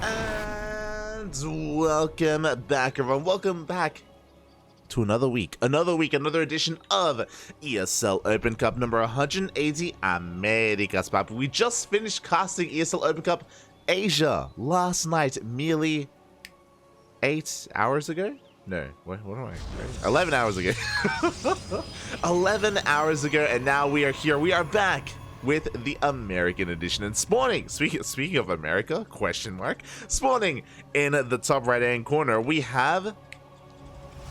And welcome back, everyone. Welcome back to another week, another edition of ESL Open Cup number 180 Americas. We just finished casting ESL Open Cup Asia last night, merely 8 hours ago. No, what am I? 11 hours ago. 11 hours ago, and now we are here. We are back with the American edition, and spawning, speaking of America, spawning in the top right hand corner, we have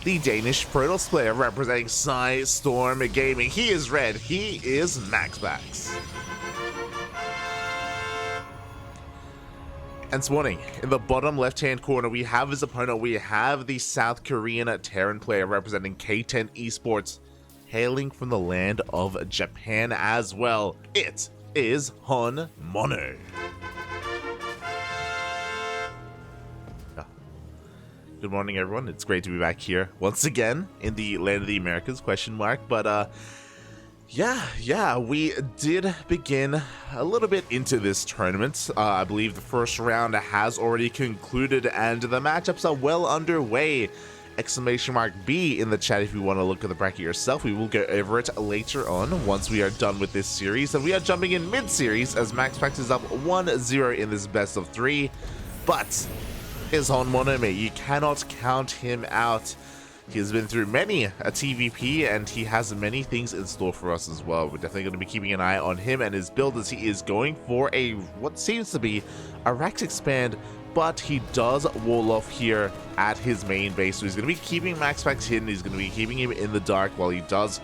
the Danish Protoss player representing Storm Gaming. He is red, he is MaxPax. And spawning in the bottom left hand corner, we have his opponent. We have the South Korean Terran player representing K10 Esports, hailing from the land of Japan as well. It is HonMonO. Good morning, everyone. It's great to be back here once again in the land of the Americas, ? But yeah, we did begin a little bit into this tournament. I believe the first round has already concluded and the matchups are well underway. !B in the chat if you want to look at the bracket yourself. We will go over it later on once we are done with this series. And we are jumping in mid-series as MaxPax is up 1-0 in this best of 3. But is HonMonO, mate. You cannot count him out. He has been through many a TVP and he has many things in store for us as well. We're definitely going to be keeping an eye on him and his build as he is going for a what seems to be a Rex expand, but he does wall off here at his main base. So he's going to be keeping MaxPax hidden. He's going to be keeping him in the dark while he does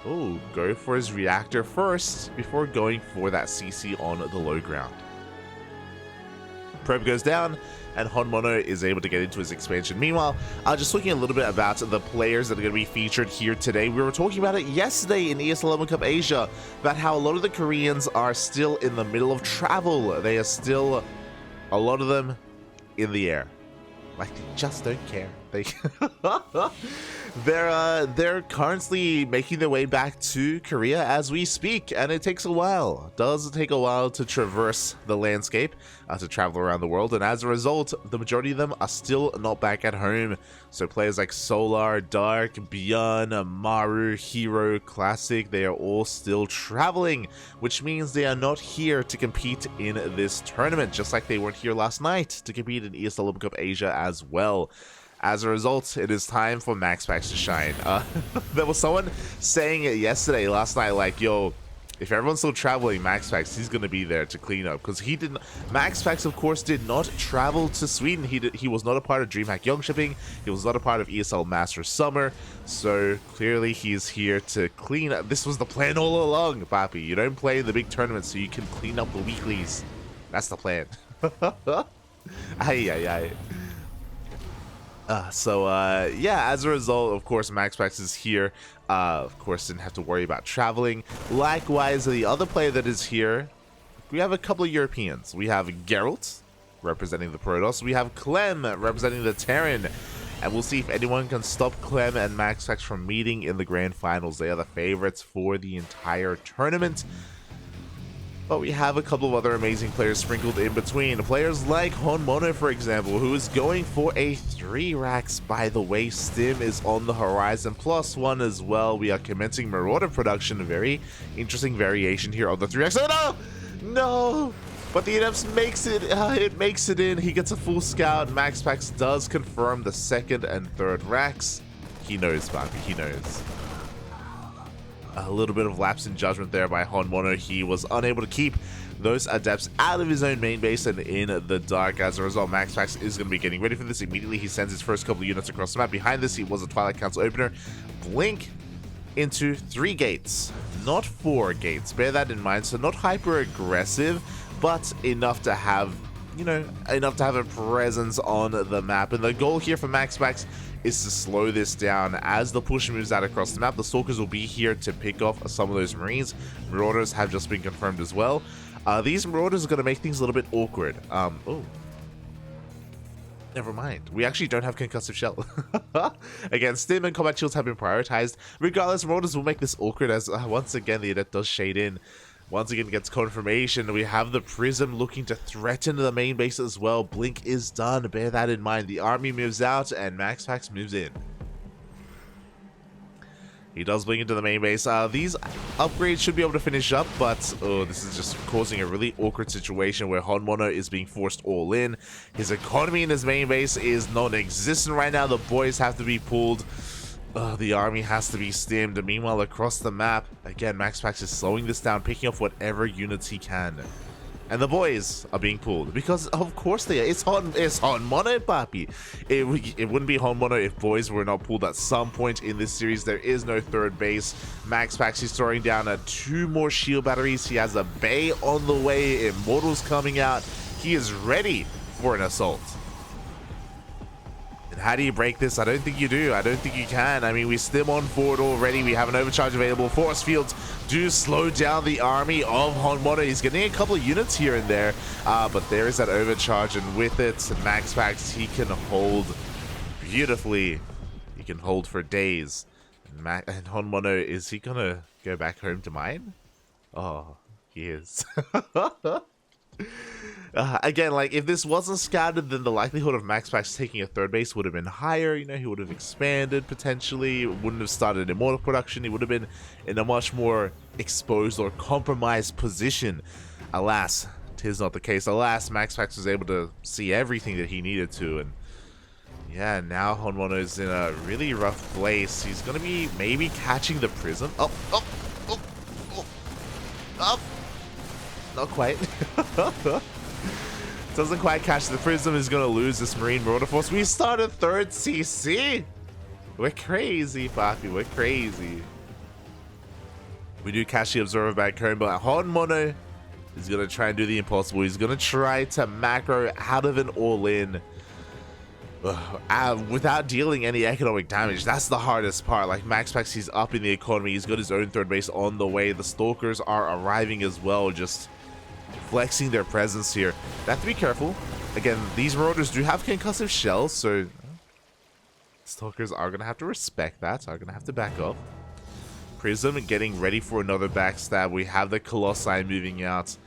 go for his reactor first before going for that CC on the low ground. Probe goes down and HonMonO is able to get into his expansion. Meanwhile, just looking a little bit about the players that are going to be featured here today. We were talking about it yesterday in ESL Open Cup Asia, about how a lot of the Koreans are still in the middle of travel. They are still, a lot of them, in the air. Like, they just don't care. They're currently making their way back to Korea as we speak, and it takes a while. It does take a while to traverse the landscape, to travel around the world, and as a result, the majority of them are still not back at home. So players like Solar, Dark, Beyond, Maru, Hero, Classic, they are all still traveling, which means they are not here to compete in this tournament, just like they weren't here last night to compete in ESL Open Cup Asia as well. As a result, it is time for MaxPax to shine. There was someone saying it last night, like, yo, if everyone's still traveling, MaxPax, he's going to be there to clean up. Because he didn't, MaxPax, of course, did not travel to Sweden. He was not a part of DreamHack Young Shipping. He was not a part of ESL Masters Summer. So, clearly, he's here to clean up. This was the plan all along, Papi. You don't play in the big tournaments so you can clean up the weeklies. That's the plan. Ay. Yeah, as a result, of course, MaxPax is here. Of course, didn't have to worry about traveling. Likewise, the other player that is here, we have a couple of Europeans. We have Geralt, representing the Protoss. We have Clem, representing the Terran. And we'll see if anyone can stop Clem and MaxPax from meeting in the grand finals. They are the favorites for the entire tournament. But we have a couple of other amazing players sprinkled in between. Players like HonMonO, for example, who is going for a 3 racks. By the way, Stim is on the horizon, +1 as well. We are commencing Marauder production. A very interesting variation here of the 3 racks. Oh, no! But the Ineps makes it in. He gets a full scout. MaxPax does confirm the 2nd and 3rd racks. He knows, Bobby, he knows. A little bit of lapse in judgment there by HonMonO. He was unable to keep those adepts out of his own main base and in the dark. As a result, MaxPax is going to be getting ready for this. Immediately, he sends his first couple units across the map. Behind this, he was a Twilight Council opener. Blink into 3 gates, not 4 gates. Bear that in mind. So not hyper aggressive, but enough to have, enough to have a presence on the map. And the goal here for MaxPax is to slow this down. As the push moves out across the map, the Stalkers will be here to pick off some of those Marines. Marauders have just been confirmed as well. These Marauders are going to make things a little bit awkward. Never mind. We actually don't have Concussive Shell. Again, Stim and Combat Shields have been prioritized. Regardless, Marauders will make this awkward as, once again, the Adept does shade in. Once again gets confirmation. We have the Prism looking to threaten the main base as well. Blink is done. Bear that in mind. The army moves out and MaxPax moves in. He does blink into the main base. These upgrades should be able to finish up, but this is just causing a really awkward situation where HonMonO is being forced all in. His economy in his main base is non-existent right now. The boys have to be pulled. The army has to be stimmed. Meanwhile, across the map, again, MaxPax is slowing this down, picking off whatever units he can. And the boys are being pulled because, of course, they are. It's HonMonO, papi. It wouldn't be HonMonO if boys were not pulled at some point in this series. There is no third base. MaxPax is throwing down 2 more shield batteries. He has a Bay on the way. Immortals coming out. He is ready for an assault. And how do you break this? I don't think you do. I don't think you can. I mean, we stim on forward already. We have an overcharge available. Force fields do slow down the army of HonMonO. He's getting a couple of units here and there, but there is that overcharge, and with it, MaxPax, he can hold beautifully. He can hold for days. And HonMonO, is he gonna go back home to mine? Oh, he is. Again, like, if this wasn't scouted, then the likelihood of MaxPax taking a third base would have been higher. You know, he would have expanded potentially, wouldn't have started Immortal production. He would have been in a much more exposed or compromised position. Alas, 'tis not the case. Alas, MaxPax was able to see everything that he needed to, and yeah, now HonMonO is in a really rough place. He's gonna be maybe catching the Prism. Up. Not quite. Doesn't quite catch the Prism. Is going to lose this Marine Marauder Force. We started 3rd CC. We're crazy, papi. We're crazy. We do catch the Observer back home, but HonMonO is going to try and do the impossible. He's going to try to macro out of an all-in without dealing any economic damage. That's the hardest part. Like, MaxPax, he's up in the economy. He's got his own third base on the way. The Stalkers are arriving as well, just flexing their presence here. They have to be careful. Again, these Marauders do have concussive shells, so Stalkers are going to have to respect that. Are going to have to back up. Prism getting ready for another backstab. We have the Colossi moving out.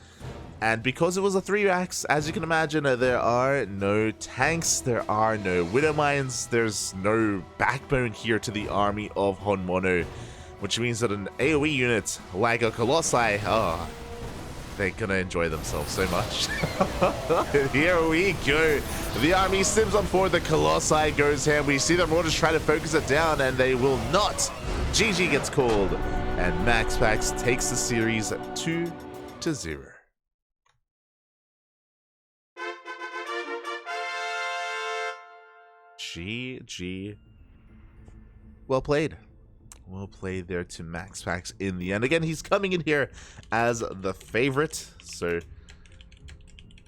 And because it was a 3-max, as you can imagine, there are no tanks, there are no Widow Mines, there's no backbone here to the army of HonMonO, which means that an AoE unit like a Colossi, they're gonna enjoy themselves so much. Here we go. The army sims on forward, the Colossi goes ham. We see the Marauders try to focus it down, and they will not. GG gets called, and MaxPax takes the series 2-0. GG. Well played. Well played there to MaxPax in the end. Again, he's coming in here as the favorite, so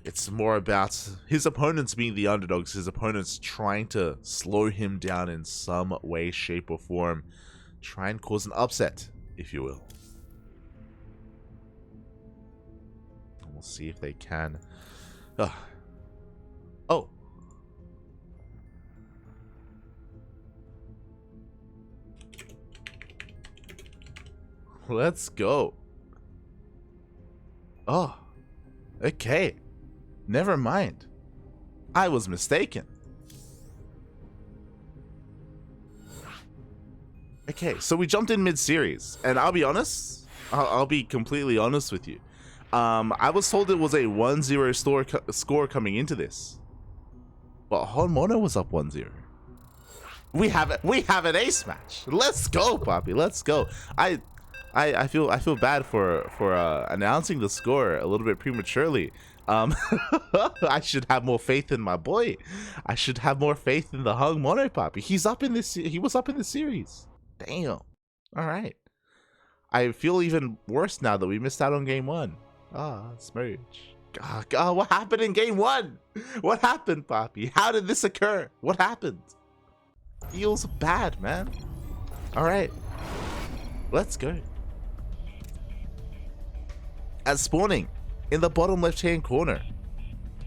it's more about his opponents being the underdogs, his opponents trying to slow him down in some way, shape, or form. Try and cause an upset, if you will. We'll see if they can. Oh. Let's go. Oh, okay. Never mind. I was mistaken. Okay, so we jumped in mid-series, and I'll be honest. I'll be completely honest with you. I was told it was a 1-0 score coming into this, but HonMonO was up 1-0. We have an ace match. Let's go, Poppy. Let's go. I feel bad for announcing the score a little bit prematurely. I should have more faith in my boy. I should have more faith in the HonMonO, Poppy. He was up in this series. Damn. All right. I feel even worse now that we missed out on game 1. Smurge. God, what happened in game 1? What happened, Poppy? How did this occur? What happened? Feels bad, man. All right. Let's go. As spawning in the bottom left-hand corner,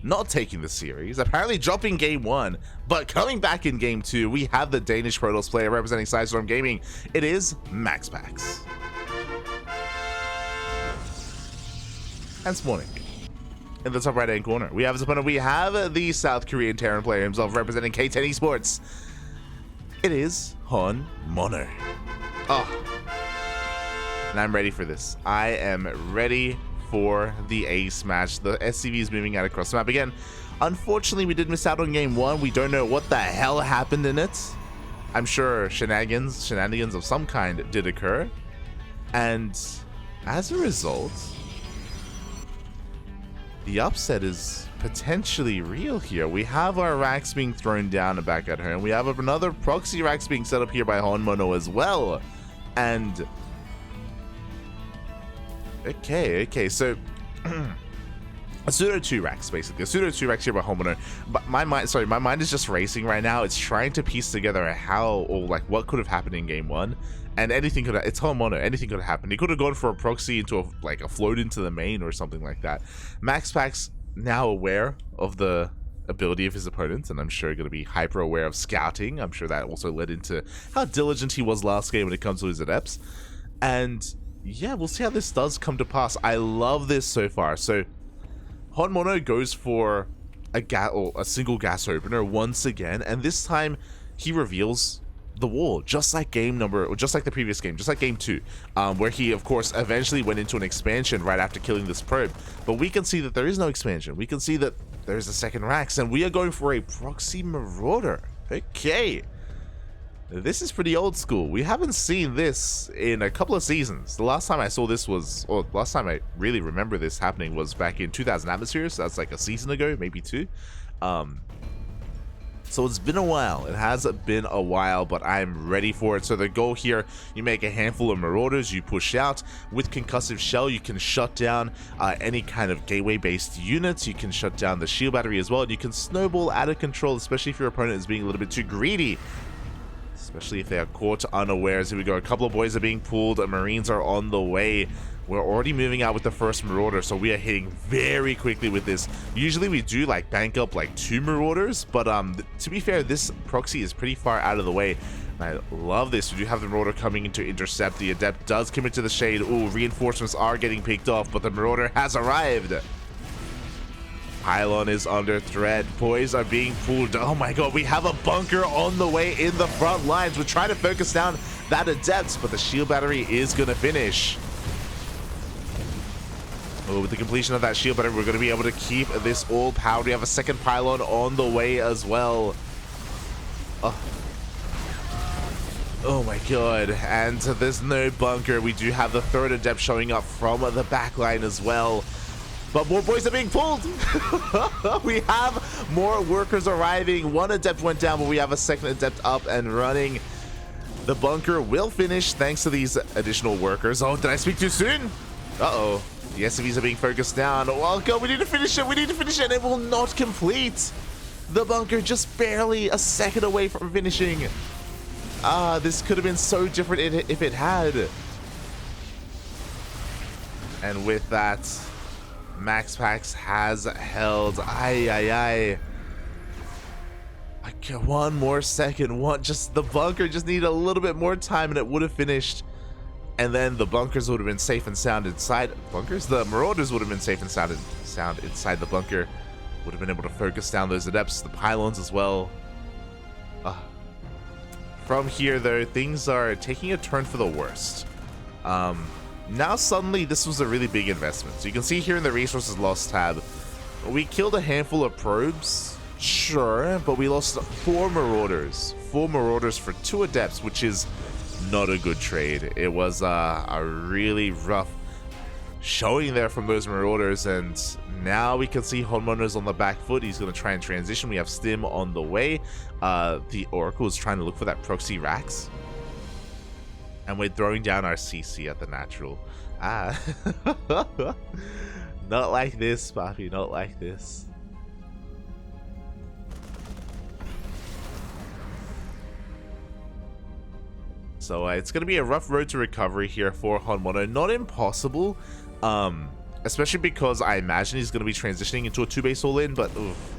not taking the series, apparently dropping game 1, but coming back in game 2, we have the Danish Protoss player representing Sidestorm Gaming. It is MaxPax. and spawning. In the top right hand corner, we have his opponent. We have the South Korean Terran player himself representing K10 Esports. It is HonMonO. Oh, and I'm ready for this. I am ready for the ace match. The SCV is moving out across the map again. Unfortunately, we did miss out on game one. We don't know what the hell happened in it. I'm sure shenanigans of some kind did occur. And as a result, the upset is potentially real here. We have our racks being thrown down and back at her, and we have another proxy racks being set up here by HonMonO as well. And okay, so a pseudo 2 racks, basically. A pseudo 2 racks here by HonMonO. But my mind is just racing right now. It's trying to piece together how, or like what could have happened in game one. And anything could have, it's HonMonO, anything could have happened. He could have gone for a proxy into a float into the main or something like that. MaxPax now aware of the ability of his opponents, and I'm sure going to be hyper aware of scouting. I'm sure that also led into how diligent he was last game when it comes to his adepts. And yeah, we'll see how this does come to pass. I love this so far. So HonMonO goes for a single gas opener once again, and this time he reveals the wall, just like the previous game, just like game 2, where he of course eventually went into an expansion right after killing this probe. But we can see that there is no expansion. We can see that there's a second racks, and we are going for a proxy marauder. Okay, this is pretty old school. We haven't seen this in a couple of seasons. The last time I saw this was, or last time I really remember this happening was back in 2000 Atmospheres. So that's like a season ago, maybe 2. So it's been a while. It has been a while, but I'm ready for it. So the goal here, you make a handful of marauders, you push out. With concussive shell, you can shut down any kind of gateway-based units. You can shut down the shield battery as well, and you can snowball out of control, especially if your opponent is being a little bit too greedy. Especially if they are caught unawares. Here we go. A couple of boys are being pulled. Marines are on the way. We're already moving out with the first marauder, so we are hitting very quickly with this. Usually we do like bank up like 2 marauders, but to be fair, this proxy is pretty far out of the way. I love this. We do have the marauder coming in to intercept. The adept does commit to the shade. Ooh, reinforcements are getting picked off, but the marauder has arrived. Pylon is under threat. Boys are being pulled. Oh my god, we have a bunker on the way in the front lines. We're trying to focus down that adept, but the shield battery is going to finish. Oh, with the completion of that shield battery, we're going to be able to keep this all powered. We have a second pylon on the way as well. Oh my god, and there's no bunker. We do have the third adept showing up from the back line as well. But more boys are being pulled. We have more workers arriving. One adept went down, but we have a second adept up and running. The bunker will finish thanks to these additional workers. Oh, did I speak too soon? Uh-oh. The SCVs are being focused down. Oh god, we need to finish it. We need to finish it, and it will not complete. The bunker just barely a second away from finishing. This could have been so different if it had. And with that, MaxPax has held. Okay, one more second. The bunker just needed a little bit more time, and it would have finished. And then the bunkers would have been safe and sound inside. The marauders would have been safe and sound inside the bunker. Would have been able to focus down those adepts, the pylons as well. From here, though, things are taking a turn for the worst. Now suddenly this was a really big investment. So you can see here in the resources lost tab, we killed a handful of probes, sure, but we lost 4 marauders. 4 marauders for 2 adepts, which is not a good trade. It was a really rough showing there from those marauders, and now we can see HonMonO's on the back foot. He's going to try and transition. We have Stim on the way. The Oracle is trying to look for that proxy racks, and we're throwing down our CC at the natural. Not like this, Papi, not like this. So it's going to be a rough road to recovery here for HonMonO. Not impossible, especially because I imagine he's going to be transitioning into a 2-base all-in, but oof,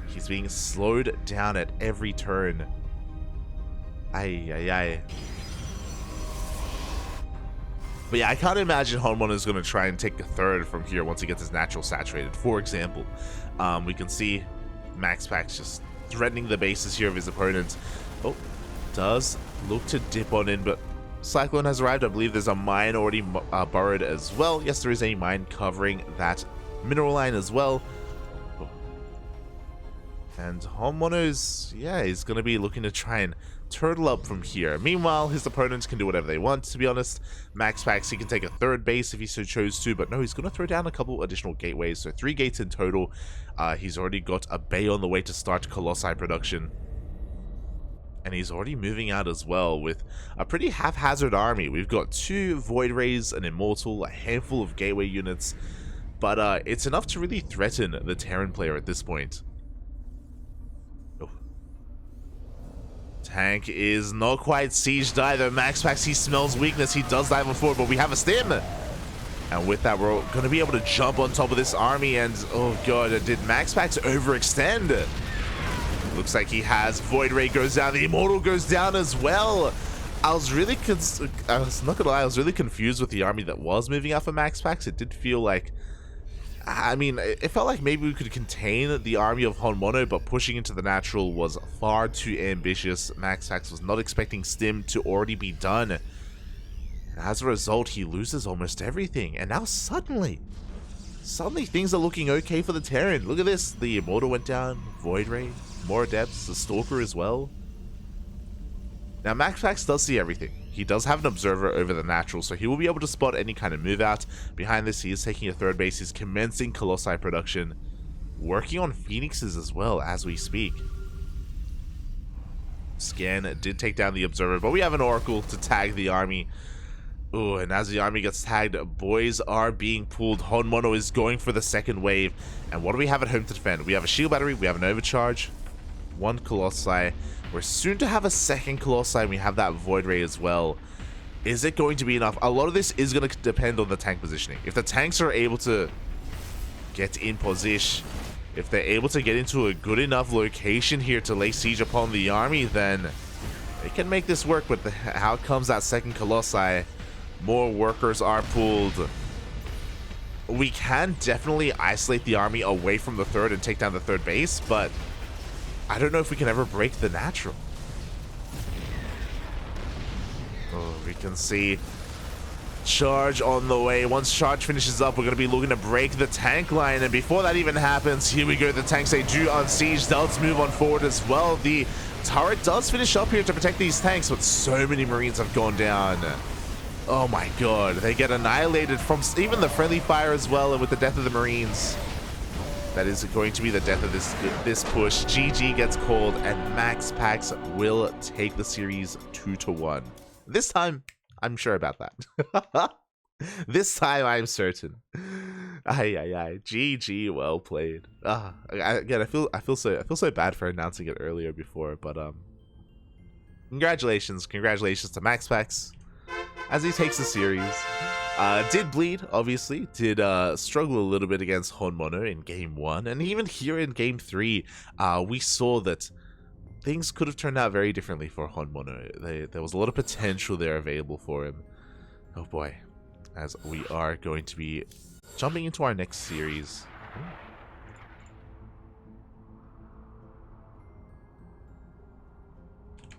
he's being slowed down at every turn. But yeah, I can't imagine HonMonO is going to try and take a third from here once he gets his natural saturated. For example, we can see MaxPax just threatening the bases here of his opponent. Oh, does look to dip on in, but Cyclone has arrived. I believe there's a mine already burrowed as well. Yes, there is a mine covering that mineral line as well. Oh. And HonMonO's, yeah, he's going to be looking to try and turtle up from here. Meanwhile, his opponents can do whatever they want, to be honest. MaxPax, he can take a third base if he so chose to, but no, he's going to throw down a couple additional gateways, so 3 gates in total. He's already got a bay on the way to start Colossi production. And he's already moving out as well with a pretty haphazard army. We've got 2 Void Rays, an Immortal, a handful of gateway units, but it's enough to really threaten the Terran player at this point. Tank is not quite sieged either. MaxPax, he smells weakness. He does dive on forward, but we have a stim. And with that, we're going to be able to jump on top of this army. And, oh god, did MaxPax overextend? Looks like he has. Void Ray goes down. The Immortal goes down as well. I was really not gonna lie, I was really confused with the army that was moving out for MaxPax. It did feel like, I mean, it felt like maybe we could contain the army of HonMonO, but pushing into the natural was far too ambitious. MaxPax was not expecting Stim to already be done. And as a result, he loses almost everything. And now suddenly things are looking okay for the Terran. Look at this. The Immortal went down. Void Ray. More Adepts. The Stalker as well. Now, MaxPax does see everything. He does have an observer over the natural, so he will be able to spot any kind of move out. Behind this, he is taking a third base. He's commencing Colossi production. Working on Phoenixes as well as we speak. Scan did take down the observer, but we have an Oracle to tag the army. Ooh, and as the army gets tagged, boys are being pulled. HonMonO is going for the second wave. And what do we have at home to defend? We have a shield battery, we have an overcharge, 1 Colossi. We're soon to have a second Colossi, and we have that Void Ray as well. Is it going to be enough? A lot of this is going to depend on the tank positioning. If the tanks are able to get in position, if they're able to get into a good enough location here to lay siege upon the army, then they can make this work. But how comes that second Colossi? More workers are pulled. We can definitely isolate the army away from the third and take down the third base, but I don't know if we can ever break the natural. Oh, we can see charge on the way. Once charge finishes up, we're going to be looking to break the tank line. And before that even happens, here we go. The tanks, they do unsiege. Delts move on forward as well. The turret does finish up here to protect these tanks, but so many Marines have gone down. Oh my god. They get annihilated from even the friendly fire as well. And with the death of the Marines, that is going to be the death of this push. GG gets called, and MaxPax will take the series 2-1. This time, I'm sure about that. This time, I'm certain. GG, well played. Again, I feel so bad for announcing it earlier before, but congratulations to MaxPax as he takes the series. Did bleed, obviously. Did struggle a little bit against HonMonO in Game 1. And even here in Game 3, we saw that things could have turned out very differently for HonMonO. There was a lot of potential there available for him. Oh boy. As we are going to be jumping into our next series. Ooh.